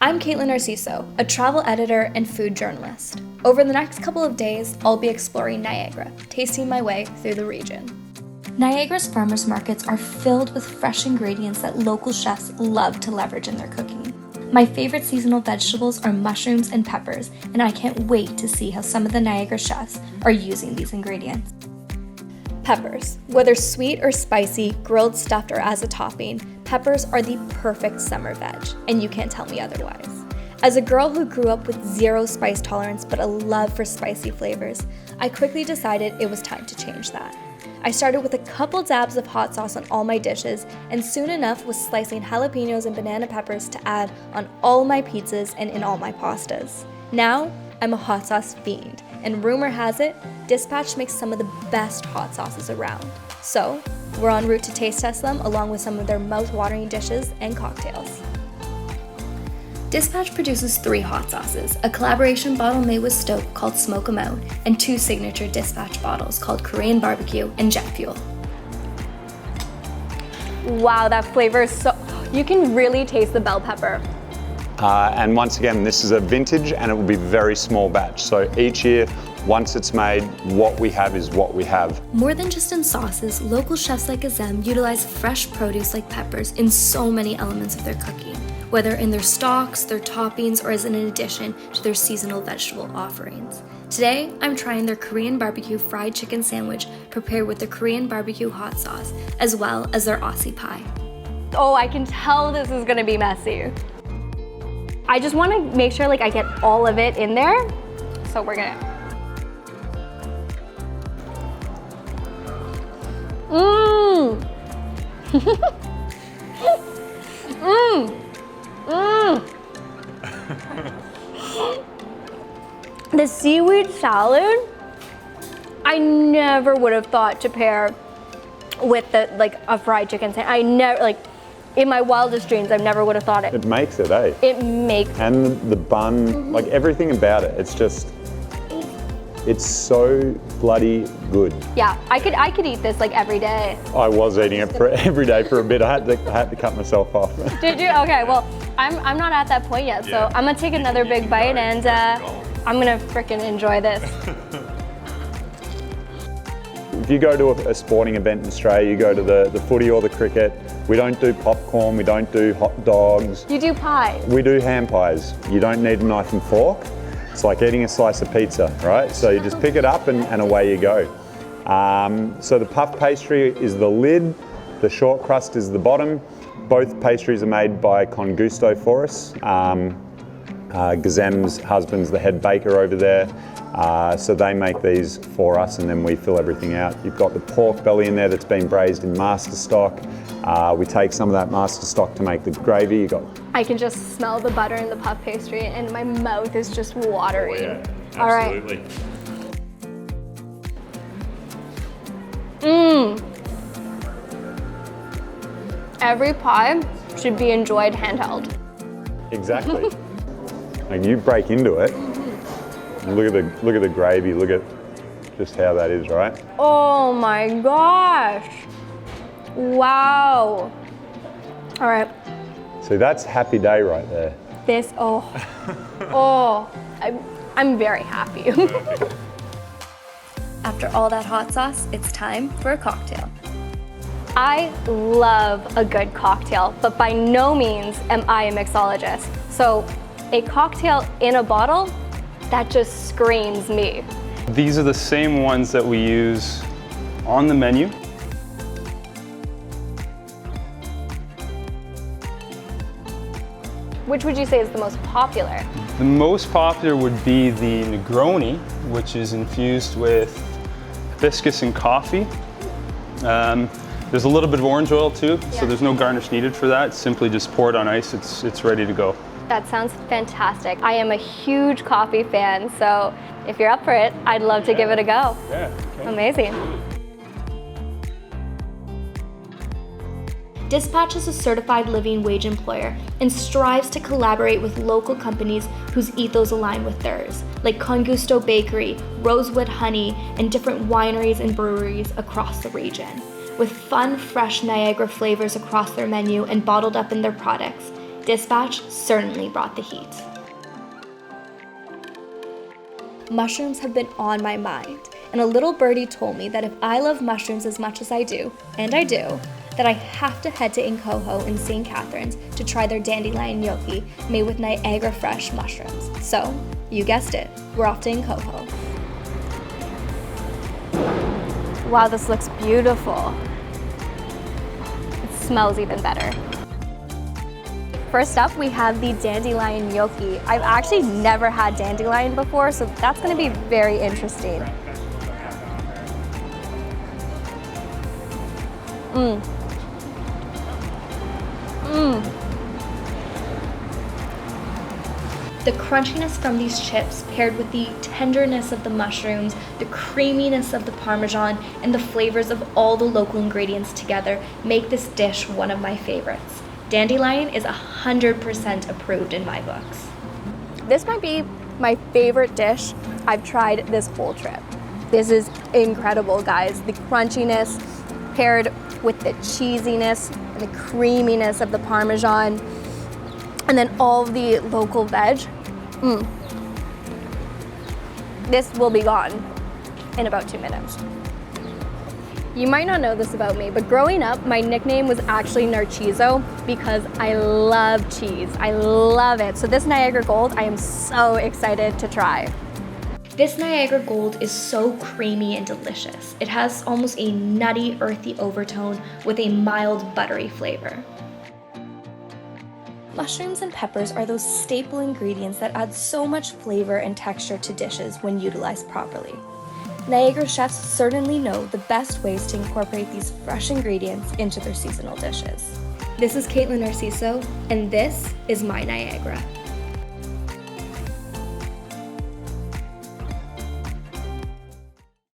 I'm Kaitlin Narciso, a travel editor and food journalist. Over the next couple of days, I'll be exploring Niagara, tasting my way through the region. Niagara's farmers markets are filled with fresh ingredients that local chefs love to leverage in their cooking. My favorite seasonal vegetables are mushrooms and peppers, and I can't wait to see how some of the Niagara chefs are using these ingredients. Peppers. Whether sweet or spicy, grilled, stuffed, or as a topping, peppers are the perfect summer veg, and you can't tell me otherwise. As a girl who grew up with zero spice tolerance but a love for spicy flavors, I quickly decided it was time to change that. I started with a couple dabs of hot sauce on all my dishes, and soon enough was slicing jalapenos and banana peppers to add on all my pizzas and in all my pastas. Now, I'm a hot sauce fiend, and rumor has it, Dispatch makes some of the best hot sauces around. So, we're en route to taste test them along with some of their mouth-watering dishes and cocktails. Dispatch produces 3 hot sauces, a collaboration bottle made with Stoke called Smoke 'em Out, and 2 signature Dispatch bottles called Korean Barbecue and Jet Fuel. Wow, that flavor is so... You can really taste the bell pepper. And once again, this is a vintage and it will be very small batch. So each year, once it's made, what we have is what we have. More than just in sauces, local chefs like Azem utilize fresh produce like peppers in so many elements of their cooking, whether in their stocks, their toppings, or as an addition to their seasonal vegetable offerings. Today, I'm trying their Korean barbecue fried chicken sandwich prepared with the Korean barbecue hot sauce, as well as their Aussie pie. Oh, I can tell this is gonna be messy. I just wanna make sure I get all of it in there, so we're gonna. Mmm! Mmm! Mmm! The seaweed salad, I never would have thought to pair with a fried chicken sandwich. I never, in my wildest dreams, I never would have thought it. It makes it, eh? It makes it. And the bun, everything about it, it's so bloody good. Yeah, I could eat this every day. I was eating it every day for a bit. I had to cut myself off. Did you? Okay, well, I'm not at that point yet, so I'm gonna take another big bite and I'm gonna frickin' enjoy this. If you go to a sporting event in Australia, you go to the footy or the cricket, we don't do popcorn, we don't do hot dogs. You do pies. We do ham pies. You don't need a knife and fork. It's like eating a slice of pizza, right? So you just pick it up and away you go. So the puff pastry is the lid, the short crust is the bottom. Both pastries are made by Con Gusto for us. Gazem's husband's the head baker over there. So they make these for us and then we fill everything out. You've got the pork belly in there that's been braised in master stock. We take some of that master stock to make the gravy. I can just smell the butter in the puff pastry and my mouth is just watering. Oh, yeah. Absolutely. All right. Every pie should be enjoyed handheld. Exactly. You break into it. Look at the gravy. Look at just how that is, right? Oh my gosh! Wow. All right. So that's happy day right there. I'm very happy. After all that hot sauce, it's time for a cocktail. I love a good cocktail, but by no means am I a mixologist. So a cocktail in a bottle, that just screams me. These are the same ones that we use on the menu. Which would you say is the most popular? The most popular would be the Negroni, which is infused with hibiscus and coffee. There's a little bit of orange oil too, so there's no garnish needed for that. Simply just pour it on ice, it's ready to go. That sounds fantastic. I am a huge coffee fan, so if you're up for it, I'd love to give it a go. Yeah. Okay. Amazing. Dispatch is a certified living wage employer and strives to collaborate with local companies whose ethos align with theirs, like Con Gusto Bakery, Rosewood Honey, and different wineries and breweries across the region. With fun, fresh Niagara flavors across their menu and bottled up in their products, This batch certainly brought the heat. Mushrooms have been on my mind, and a little birdie told me that if I love mushrooms as much as I do, and I do, that I have to head to Incoho in St. Catharines to try their dandelion gnocchi made with Niagara fresh mushrooms. So, you guessed it, we're off to Incoho. Wow, this looks beautiful. It smells even better. First up, we have the dandelion gnocchi. I've actually never had dandelion before, so that's gonna be very interesting. The crunchiness from these chips paired with the tenderness of the mushrooms, the creaminess of the Parmesan, and the flavors of all the local ingredients together make this dish one of my favorites. Dandelion is 100% approved in my books. This might be my favorite dish I've tried this whole trip. This is incredible, guys. The crunchiness paired with the cheesiness and the creaminess of the Parmesan, and then all the local veg. This will be gone in about 2 minutes. You might not know this about me, but growing up, my nickname was actually Narciso because I love cheese. I love it. So this Niagara Gold, I am so excited to try. This Niagara Gold is so creamy and delicious. It has almost a nutty, earthy overtone with a mild, buttery flavor. Mushrooms and peppers are those staple ingredients that add so much flavor and texture to dishes when utilized properly. Niagara chefs certainly know the best ways to incorporate these fresh ingredients into their seasonal dishes. This is Kaitlin Narciso, and this is my Niagara.